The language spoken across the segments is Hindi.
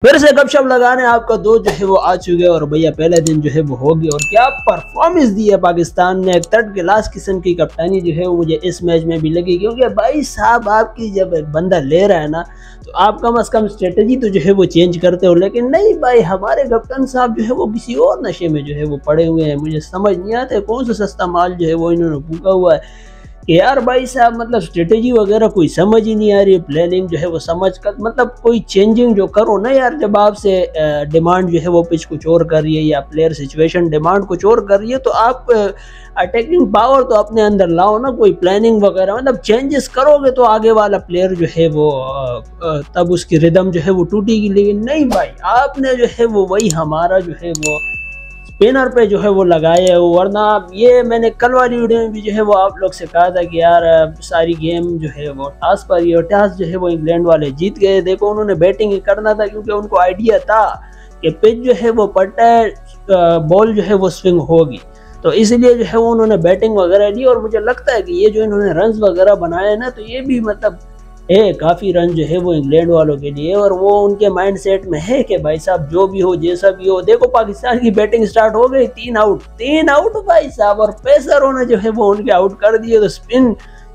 फिर से गपशप लगाने आपका दोस्त जो है वो आ चुके हैं और भैया पहले दिन जो है वो हो गया और क्या परफॉर्मेंस दी है पाकिस्तान ने। थर्ड क्लास किस्म की कप्तानी जो है वो मुझे इस मैच में भी लगी, क्योंकि भाई साहब आपकी जब बंदा ले रहा है ना तो आप कम अज़ कम स्ट्रेटजी तो जो है वो चेंज करते हो, लेकिन नहीं भाई हमारे कप्तान साहब जो है वो किसी और नशे में जो है वो पड़े हुए हैं। मुझे समझ नहीं आता कौन सा सस्ता माल जो है वो इन्होंने फूका हुआ है कि यार भाई साहब मतलब स्ट्रेटेजी वगैरह कोई समझ ही नहीं आ रही, प्लानिंग जो है वो समझ कर मतलब कोई चेंजिंग जो करो ना यार। जब आपसे डिमांड जो है वो पिच कुछ और कर रही है या प्लेयर सिचुएशन डिमांड कुछ और कर रही है तो आप अटैकिंग पावर तो अपने अंदर लाओ ना, कोई प्लानिंग वगैरह मतलब चेंजेस करोगे तो आगे वाला प्लेयर जो है वो तब उसकी रिदम जो है वो टूटेगी। लेकिन नहीं भाई आपने जो है वो वही हमारा जो है वो स्पिनर पे जो है वो लगाए है। वरना ये मैंने कल वाली वीडियो में भी जो है वो आप लोग से कहा था कि यार सारी गेम जो है वो टॉस पर ही, और टॉस जो है वो इंग्लैंड वाले जीत गए। देखो उन्होंने बैटिंग ही करना था क्योंकि उनको आइडिया था कि पिच जो है वो पट्टा है, बॉल जो है वो स्विंग होगी, तो इसलिए जो है वो उन्होंने बैटिंग वगैरह ली। और मुझे लगता है कि ये जो इन्होंने रन्स वगैरह बनाए ना तो ये भी मतलब है काफ़ी रन जो है वो इंग्लैंड वालों के लिए, और वो उनके माइंड सेट में है कि भाई साहब जो भी हो जैसा भी हो। देखो पाकिस्तान की बैटिंग स्टार्ट हो गई, 3 आउट भाई साहब, और पेसरों ने जो है वो उनके आउट कर दिए। तो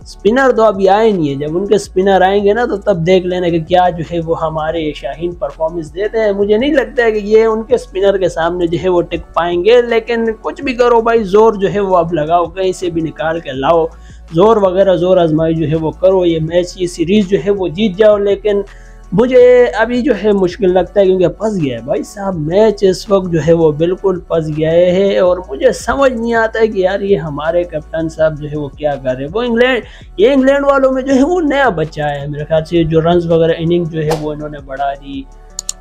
स्पिनर तो अभी आए नहीं है, जब उनके स्पिनर आएंगे ना तो तब देख लेना कि क्या जो है वो हमारे शाहीन परफॉर्मेंस देते हैं। मुझे नहीं लगता है कि ये उनके स्पिनर के सामने जो है वो टिक पाएंगे, लेकिन कुछ भी करो भाई जोर जो है वो अब लगाओ, कहीं से भी निकाल के लाओ, जोर वगैरह जोर आजमाई जो है वो करो, ये मैच ये सीरीज जो है वो जीत जाओ। लेकिन मुझे अभी जो है मुश्किल लगता है क्योंकि फंस गया है भाई साहब मैच इस वक्त जो है वो बिल्कुल फंस गया है। और मुझे समझ नहीं आता है कि यार ये हमारे कप्तान साहब जो है वो क्या कर रहे हैं। वो इंग्लैंड वालों में जो है वो नया बच्चा है मेरे ख्याल से, जो रन्स वगैरह इनिंग जो है वो इन्होंने बढ़ा दी।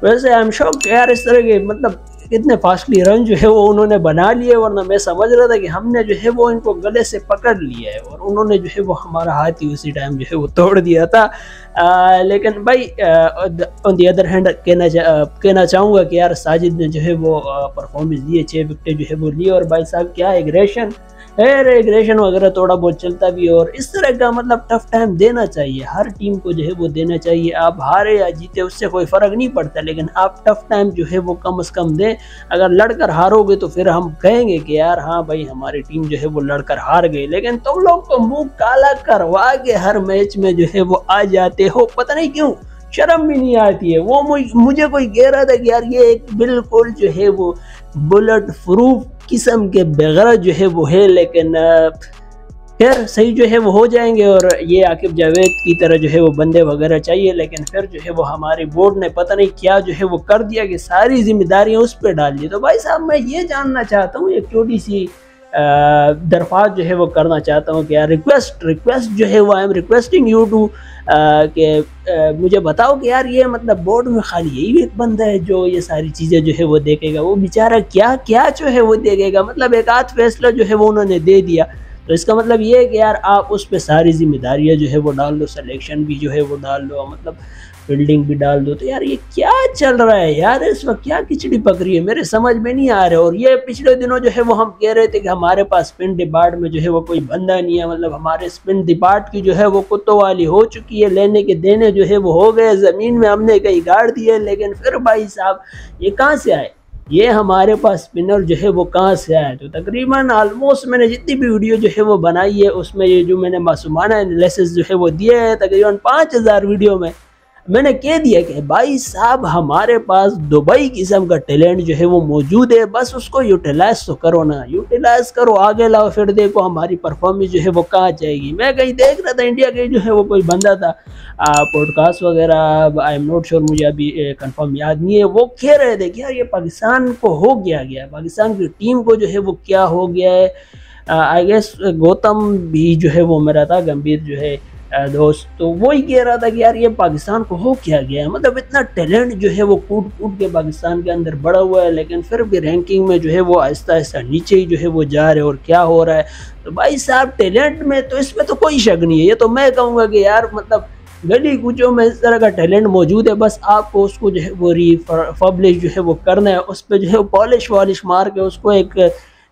वैसे आई एम शॉक्ड यार इस तरह के मतलब कितने फास्टली रन जो है वो उन्होंने बना लिए, वरना मैं समझ रहा था कि हमने जो है वो इनको गले से पकड़ लिया है और उन्होंने जो है वो हमारा हाथ ही उसी टाइम जो है वो तोड़ दिया था। लेकिन भाई ऑन दी अदर हैंड कहना चाहूँगा कि यार साजिद ने जो है वो परफॉर्मेंस दी है, 6 विकेटें जो है वो ली, और भाई साहब क्या एग्रेशन वगैरह थोड़ा बहुत चलता भी है। और इस तरह का मतलब टफ टाइम देना चाहिए, हर टीम को जो है वो देना चाहिए। आप हारे या जीते उससे कोई फ़र्क नहीं पड़ता, लेकिन आप टफ टाइम जो है वो कम से कम दें। अगर लड़कर हारोगे तो फिर हम कहेंगे कि यार हाँ भाई हमारी टीम जो है वो लड़कर हार गई, लेकिन तुम लोग तो मुंह काला करवा के हर मैच में जो है वो आ जाते हो, पता नहीं क्यों, शर्म भी नहीं आती है। वो मुझे कोई कह रहा था कि यार ये एक बिल्कुल जो है वो बुलेट प्रूफ किस्म के बगैर जो है वो है, लेकिन फिर सही जो है वो हो जाएंगे। और ये आकिब जावेद की तरह जो है वो बंदे वगैरह चाहिए, लेकिन फिर जो है वो हमारे बोर्ड ने पता नहीं क्या जो है वो कर दिया कि सारी जिम्मेदारियां उस पर डाल दी। तो भाई साहब मैं ये जानना चाहता हूँ, एक छोटी सी दरख्वास्त जो है वो करना चाहता हूँ कि यार रिक्वेस्ट जो है वो I am requesting you to कि मुझे बताओ कि यार ये मतलब बोर्ड में खाली यही एक बंदा है जो ये सारी चीज़ें जो है वो देखेगा, वो बेचारा क्या क्या जो है वो देखेगा। मतलब एक आध फैसला जो है वो उन्होंने दे दिया, तो इसका मतलब ये है कि यार आप उस पर सारी जिम्मेदारियां जो है वो डाल दो, सिलेक्शन भी जो है वो डाल दो, मतलब फील्डिंग भी डाल दो। तो यार ये क्या चल रहा है यार, इस वक्त क्या खिचड़ी पक रही है मेरे समझ में नहीं आ रहा है। और ये पिछले दिनों जो है वो हम कह रहे थे कि हमारे पास स्पिन डिपार्ट में जो है वो कोई बंदा नहीं है, मतलब हमारे स्पिन डिपार्ट की जो है वो कुत्तों वाली हो चुकी है, लेने के देने जो है वो हो गए, ज़मीन में हमने कहीं गाड़ दिए। लेकिन फिर भाई साहब ये कहाँ से आए, ये हमारे पास स्पिनर जो है वो कहाँ से आया। तो तकरीबन ऑलमोस्ट मैंने जितनी भी वीडियो जो है वो बनाई है उसमें ये जो मैंने मासूमाना एनालिसिस जो है वो दिए है, तकरीबन 5000 वीडियो में मैंने कह दिया कि भाई साहब हमारे पास दुबई किस्म का टैलेंट जो है वो मौजूद है, बस उसको यूटिलाइज तो करो ना, यूटिलाइज करो, आगे लाओ, फिर देखो हमारी परफॉर्मेंस जो है वो कहाँ जाएगी। मैं कहीं देख रहा था इंडिया के जो है वो कोई बंदा था पॉडकास्ट वगैरह, आई एम नॉट श्योर, मुझे अभी कंफर्म याद नहीं है, वो कह रहे थे कि यार ये पाकिस्तान को हो गया पाकिस्तान की टीम को जो है वो क्या हो गया है। आई गेस गौतम भी जो है वो मेरा था गंभीर जो है दोस्त, तो वही कह रहा था कि यार ये पाकिस्तान को हो क्या गया है। मतलब इतना टैलेंट जो है वो कूट कूट के पाकिस्तान के अंदर बढ़ा हुआ है, लेकिन फिर भी रैंकिंग में जो है वो आहिस्ता आहिस्ता नीचे ही जो है वो जा रहे हैं। और क्या हो रहा है, तो भाई साहब टैलेंट में तो इसमें तो कोई शक नहीं है, ये तो मैं कहूँगा कि यार मतलब गली कूचों में इस तरह का टैलेंट मौजूद है, बस आपको उसको जो है वो रिपब्लिश जो है वो करना है, उस पर जो है पॉलिश वॉलिश मार के उसको एक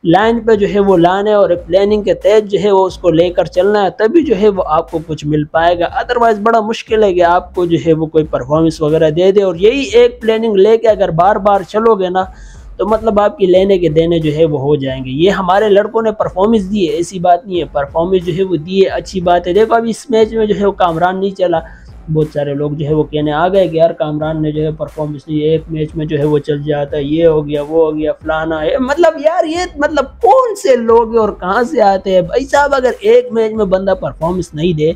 लाइन पे जो है वो लाना है और प्लानिंग के तहत जो है वो उसको लेकर चलना है, तभी जो है वो आपको कुछ मिल पाएगा। अदरवाइज बड़ा मुश्किल है कि आपको जो है वो कोई परफॉर्मेंस वगैरह दे दे और यही एक प्लानिंग लेके अगर बार बार चलोगे ना तो मतलब आपकी लेने के देने जो है वो हो जाएंगे। ये हमारे लड़कों ने परफॉर्मेंस दी है, ऐसी बात नहीं है, परफॉर्मेंस जो है वो दी है, अच्छी बात है। देखो अभी इस मैच में जो है वो कामरान नहीं चला, बहुत सारे लोग जो है वो कहने आ गए कि यार कामरान ने जो है परफॉर्मेंस नहीं, एक मैच में जो है वो चल जाता है, ये हो गया वो हो गया फलाना है। मतलब यार ये मतलब कौन से लोग और कहाँ से आते हैं भाई साहब। अगर एक मैच में बंदा परफॉर्मेंस नहीं दे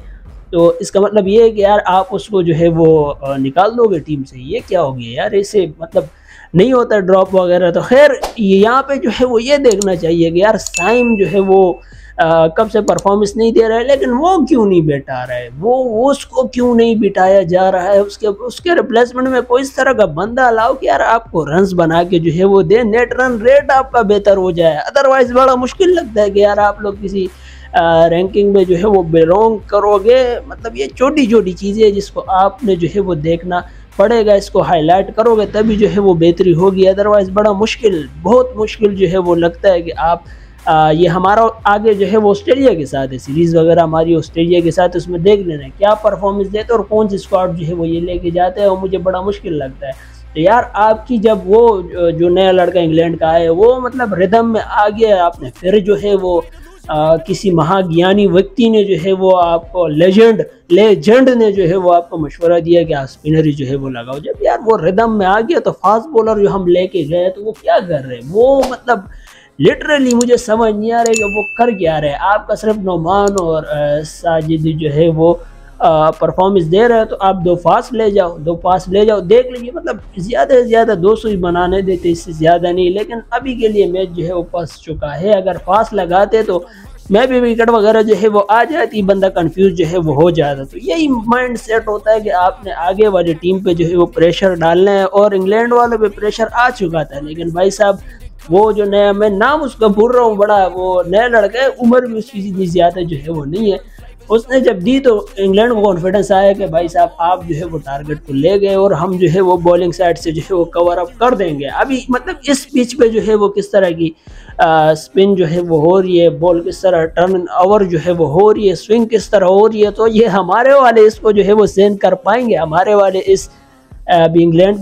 तो इसका मतलब ये है कि यार आप उसको जो है वो निकाल दोगे टीम से, ये क्या हो गया यार, ऐसे मतलब नहीं होता ड्रॉप वगैरह। तो खैर यहाँ पे जो है वो ये देखना चाहिए कि यार साइम जो है वो कब से परफॉर्मेंस नहीं दे रहा है, लेकिन वो क्यों नहीं बैठा रहा है, वो उसको क्यों नहीं बिठाया जा रहा है, उसके रिप्लेसमेंट में कोई इस तरह का बंदा लाओ कि यार आपको रन्स बना के जो है वो दे, नेट रन रेट आपका बेहतर हो जाए। अदरवाइज बड़ा मुश्किल लगता है कि यार आप लोग किसी रैंकिंग में जो है वो बिलोंग करोगे। मतलब ये छोटी छोटी चीज़ें जिसको आपने जो है वो देखना पड़ेगा, इसको हाईलाइट करोगे तभी जो है वो बेहतरी होगी। अदरवाइज बड़ा मुश्किल, बहुत मुश्किल जो है वो लगता है कि आप ये हमारा आगे जो है वो ऑस्ट्रेलिया के साथ है, सीरीज़ वगैरह हमारी ऑस्ट्रेलिया के साथ, उसमें देख लेना क्या परफॉर्मेंस देते और कौन सी स्क्वाड जो है वो ये लेके जाते हैं, और मुझे बड़ा मुश्किल लगता है। तो यार आपकी जब वो जो नया लड़का इंग्लैंड का है वो मतलब रिदम में आ गया, आपने फिर जो है वो किसी महाज्ञानी व्यक्ति ने जो है वो आपको लेजेंड ने जो है वो आपको मशवरा दिया कि आप स्पिनर ही जो है वो लगाओ। जब यार वो रिदम में आ गया तो फास्ट बॉलर जो हम लेके गए तो वो क्या कर रहे हैं, वो मतलब लिटरली मुझे समझ नहीं आ रहा है कि वो कर क्या रहे हैं। आपका सिर्फ नोमान और साजिद जो है वो परफॉर्मेंस दे रहे हैं तो आप 2 फास्ट ले जाओ, 2 पास ले जाओ, देख लीजिए। मतलब ज़्यादा से ज़्यादा 200 ही बनाने देते, इससे ज़्यादा नहीं। लेकिन अभी के लिए मैच जो है वो फंस चुका है। अगर फास्ट लगाते तो मैं भी विकेट वगैरह जो है वो आ जाती, बंदा कंफ्यूज जो है वो हो जाता। तो यही माइंड सेट होता है कि आपने आगे वाली टीम पे जो है वो प्रेशर डालना है, और इंग्लैंड वालों पे प्रेशर आ चुका था। लेकिन भाई साहब वो जो नया, मैं नाम उसका भूल रहा हूँ, बड़ा वो नया लड़का है, उम्र भी उसकी इतनी ज़्यादा जो है वो नहीं है, उसने जब दी तो इंग्लैंड को कॉन्फिडेंस आया कि भाई साहब आप जो है वो टारगेट को ले गए और हम जो है वो बॉलिंग साइड से जो है वो कवर अप कर देंगे। अभी मतलब इस पिच पे जो है वो किस तरह की स्पिन जो है वो हो रही है, बॉल किस तरह टर्न ओवर जो है वो हो रही है, स्विंग किस तरह हो रही है, तो ये हमारे वाले इसको जो है वो सहन कर पाएंगे। हमारे वाले इस अभी इंग्लैंड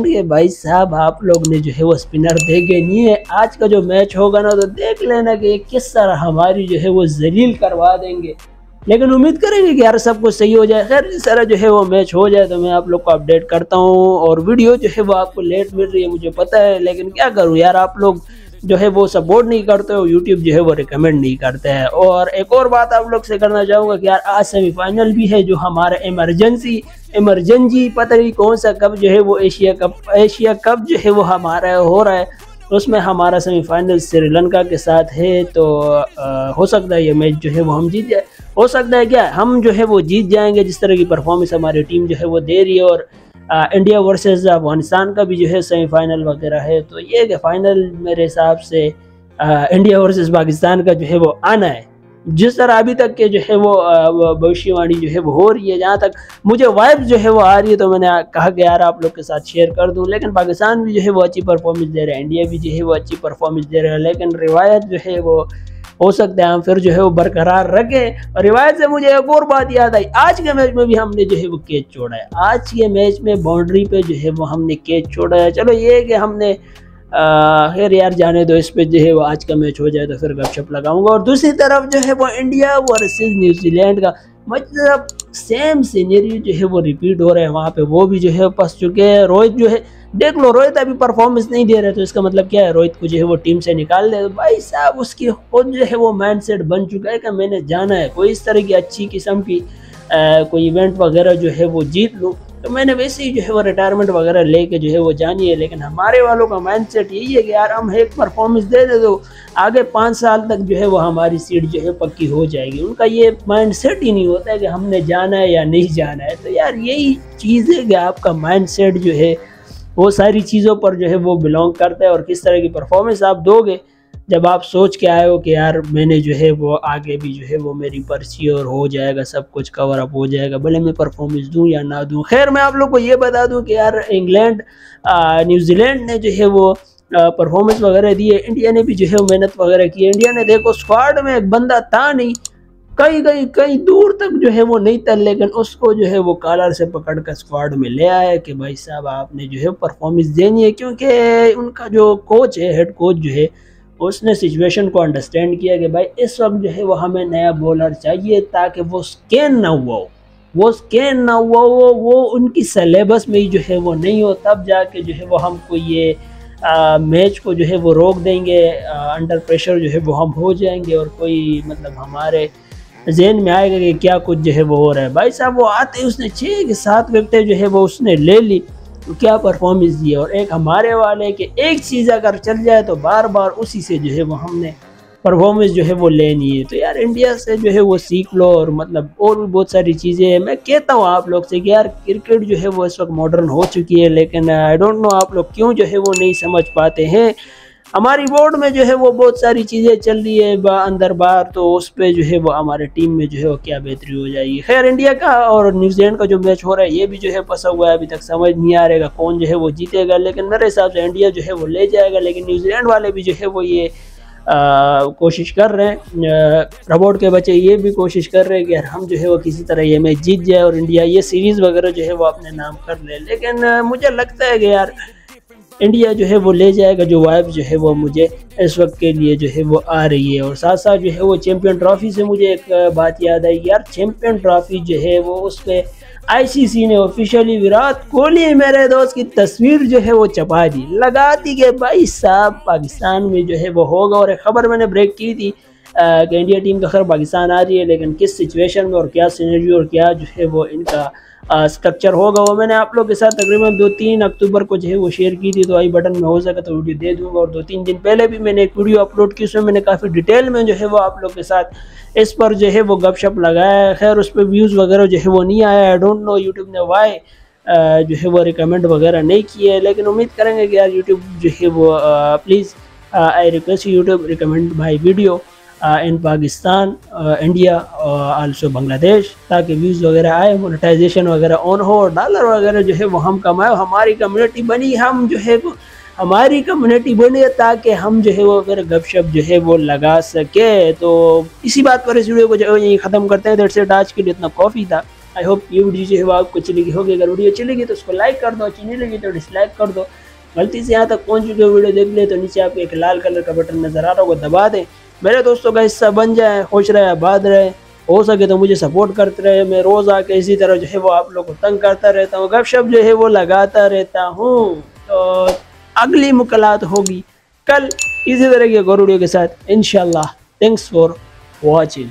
के भाई साहब आप लोग ने जो है वो स्पिनर देखे नहीं है। आज का जो मैच होगा ना तो देख लेना कि किस तरह हमारी जो है वो जलील करवा देंगे। लेकिन उम्मीद करेंगे कि यार सब कुछ सही हो जाए। खैर इस तरह जो है वो मैच हो जाए तो मैं आप लोग को अपडेट करता हूँ। और वीडियो जो है वो आपको लेट मिल रही है मुझे पता है, लेकिन क्या करूँ यार, आप लोग जो है वो सपोर्ट नहीं करते हो, यूट्यूब जो है वो रिकमेंड नहीं करते हैं। और एक और बात आप लोग से करना चाहूँगा कि यार आज सेमीफाइनल भी है जो हमारा इमरजेंसी पता नहीं कौन सा कप जो है वो एशिया कप जो है वो हमारा हो रहा है, उसमें हमारा सेमीफाइनल श्रीलंका के साथ है। तो हो सकता है ये मैच जो है वो हम जीत जाए, हो सकता है क्या हम जो है वो जीत जाएंगे जिस तरह की परफॉर्मेंस हमारी टीम जो है वो दे रही है। और इंडिया वर्सेस अफगानिस्तान का भी जो है सेमीफाइनल वगैरह है, तो ये कि फाइनल मेरे हिसाब से इंडिया वर्सेस पाकिस्तान का जो है वो आना है। जिस तरह अभी तक के जो है वो भविष्यवाणी जो है वो हो रही है, जहाँ तक मुझे वाइब जो है वो आ रही है, तो मैंने कहा कि यार आप लोग के साथ शेयर कर दूं। लेकिन पाकिस्तान भी जो है वो अच्छी परफॉर्मेंस दे रहा है, इंडिया भी जो है वो अच्छी परफॉर्मेंस दे रहा है, लेकिन रिवायत जो है वो हो सकता है हम फिर जो है वो बरकरार रखें। और रिवायत से मुझे एक और बात याद आई, आज के मैच में भी हमने जो है वो कैच छोड़ा है। आज के मैच में बाउंड्री पे जो है वो हमने कैच छोड़ा है। चलो ये कि हमने खैर यार जाने दो, इस पे जो है वो आज का मैच हो जाए तो फिर गपशप लगाऊंगा। और दूसरी तरफ जो है वो इंडिया वर्सेस न्यूजीलैंड का मतलब सेम सीनरी जो है वो रिपीट हो रहा है, वहाँ पे वो भी जो है फंस चुके हैं। रोहित जो है देख लो, रोहित अभी परफॉर्मेंस नहीं दे रहे, तो इसका मतलब क्या है, रोहित को जो है वो टीम से निकाल दे। तो भाई साहब उसकी खुद जो है वो माइंडसेट बन चुका है कि मैंने जाना है, कोई इस तरह की अच्छी किस्म की कोई इवेंट वगैरह जो है वो जीत लूँ, तो मैंने वैसे ही जो है वो रिटायरमेंट वगैरह लेके जो है वो जानी है। लेकिन हमारे वालों का माइंडसेट यही है कि यार हम एक परफॉर्मेंस दे दे तो आगे 5 साल तक जो है वो हमारी सीट जो है पक्की हो जाएगी। उनका ये माइंडसेट ही नहीं होता है कि हमने जाना है या नहीं जाना है। तो यार यही चीज़ है कि आपका माइंडसेट जो है वो सारी चीज़ों पर जो है वो बिलोंग करता है, और किस तरह की परफॉर्मेंस आप दोगे जब आप सोच के आए हो कि यार मैंने जो है वो आगे भी जो है वो मेरी पर्ची और हो जाएगा, सब कुछ कवर अप हो जाएगा, भले मैं परफॉर्मेंस दूं या ना दूं। खैर मैं आप लोग को ये बता दूं कि यार इंग्लैंड न्यूजीलैंड ने जो है वो परफॉर्मेंस वगैरह दी है। इंडिया ने भी जो है मेहनत वगैरह की है। इंडिया ने देखो स्क्वाड में एक बंदा था नहीं, कई दूर तक जो है वो नहीं था, लेकिन उसको जो है वो कॉलर से पकड़ कर स्क्वाड में ले आया कि भाई साहब आपने जो है परफॉर्मेंस देनी है, क्योंकि उनका जो कोच है, हेड कोच जो है, उसने सिचुएशन को अंडरस्टैंड किया कि भाई इस वक्त जो है वो हमें नया बॉलर चाहिए ताकि वो स्कैन ना हुआ हो, वो उनकी सिलेबस में ही जो है वो नहीं हो, तब जाके जो है वो हमको ये मैच को जो है वो रोक देंगे, अंडर प्रेशर जो है वो हम हो जाएंगे और कोई मतलब हमारे जहन में आएगा कि क्या कुछ जो है वो हो रहा है। भाई साहब वो आते ही उसने 6 के 7 विकेटें जो है वो उसने ले ली, तो क्या परफॉर्मेंस दी है। और एक हमारे वाले के एक चीज़ अगर चल जाए तो बार बार उसी से जो है वो हमने परफॉर्मेंस जो है वो लेनी है। तो यार इंडिया से जो है वो सीख लो, और मतलब और भी बहुत सारी चीज़ें हैं। मैं कहता हूँ आप लोग से कि यार क्रिकेट जो है वो इस वक्त मॉडर्न हो चुकी है, लेकिन आई डोंट नो आप लोग क्यों जो है वो नहीं समझ पाते हैं। हमारी बोर्ड में जो है वो बहुत सारी चीज़ें चल रही है अंदर बाहर, तो उस पर जो है वो हमारे टीम में जो है वो क्या बेहतरी हो जाएगी। खैर इंडिया का और न्यूजीलैंड का जो मैच हो रहा है ये भी जो है फंसा हुआ है, अभी तक समझ नहीं आ रहेगा कौन जो है वो जीतेगा, लेकिन मेरे हिसाब से इंडिया जो है वो ले जाएगा। लेकिन न्यूजीलैंड वाले भी जो है वो ये कोशिश कर रहे हैं, रोबोट के बच्चे ये भी कोशिश कर रहे हैं कि यार हम जो है वो किसी तरह ये मैच जीत जाए और इंडिया ये सीरीज़ वगैरह जो है वो अपने नाम कर ले। लेकिन मुझे लगता है कि यार इंडिया जो है वो ले जाएगा। जो वाइब जो है वो मुझे इस वक्त के लिए जो है वो आ रही है। और साथ साथ जो है वो चैंपियन ट्रॉफी से मुझे एक बात याद आई यार, चैंपियन ट्रॉफी जो है वो उस पर आईसीसी ने ऑफिशियली विराट कोहली मेरे दोस्त की तस्वीर जो है वो छपा दी, लगा दी कि भाई साहब पाकिस्तान में जो है वो होगा। और एक खबर मैंने ब्रेक की थी कि इंडिया टीम का खैर पाकिस्तान आ रही है, लेकिन किस सिचुएशन में और क्या सिनेरियो और क्या जो है वो इनका स्ट्रक्चर होगा वो मैंने आप लोग के साथ तकरीबन 2-3 अक्टूबर को जो है वो शेयर की थी। तो आई बटन में हो सके तो वीडियो दे दूंगा। और 2-3 दिन पहले भी मैंने एक वीडियो अपलोड की, उसमें मैंने काफ़ी डिटेल में जो है वो आप लोग के साथ इस पर जो है वो गपशप लगाया है। खैर उस पर व्यूज़ वगैरह जो है वो नहीं आया, आई डोंट नो यूट्यूब ने वाई जो है वो रिकमेंड वगैरह नहीं किए, लेकिन उम्मीद करेंगे कि यार यूट्यूब जो है वो please I request YouTube recommend my video in Pakistan, India also Bangladesh, ताकि व्यूज़ वगैरह आए, मोनेटाइजेशन वगैरह ऑन हो, डॉलर वगैरह जो है वो हम कमाए, हमारी कम्युनिटी बनी, हम जो है वो हमारी कम्युनिटी बनी, ताकि हम जो है वो फिर गपशप जो है वो लगा सके। तो इसी बात पर इस वीडियो को जो है यही ख़त्म करते हैं। दैट्स इट, आज के लिए इतना कॉफ़ी था। आई होप ये वीडियो जो है वो आपको अच्छी लगी होगी। अगर वीडियो अच्छी लगी तो उसको लाइक कर दो, अच्छी नहीं लगी तो डिसलाइक कर दो। गलती से यहाँ तक पहुँच चुके वीडियो देख ले तो नीचे आपको एक लाल कलर का बटन नज़र आ रहा होगा, दबा दें, मेरे दोस्तों का हिस्सा बन जाए, खुश रहे, आबाद रहे, हो सके तो मुझे सपोर्ट करते रहे। मैं रोज़ आके इसी तरह जो है वो आप लोग को तंग करता रहता हूँ, गपशप जो है वो लगाता रहता हूँ। तो अगली मुलाकात होगी कल इसी तरह के वीडियो के साथ इंशाल्लाह। Thanks for watching.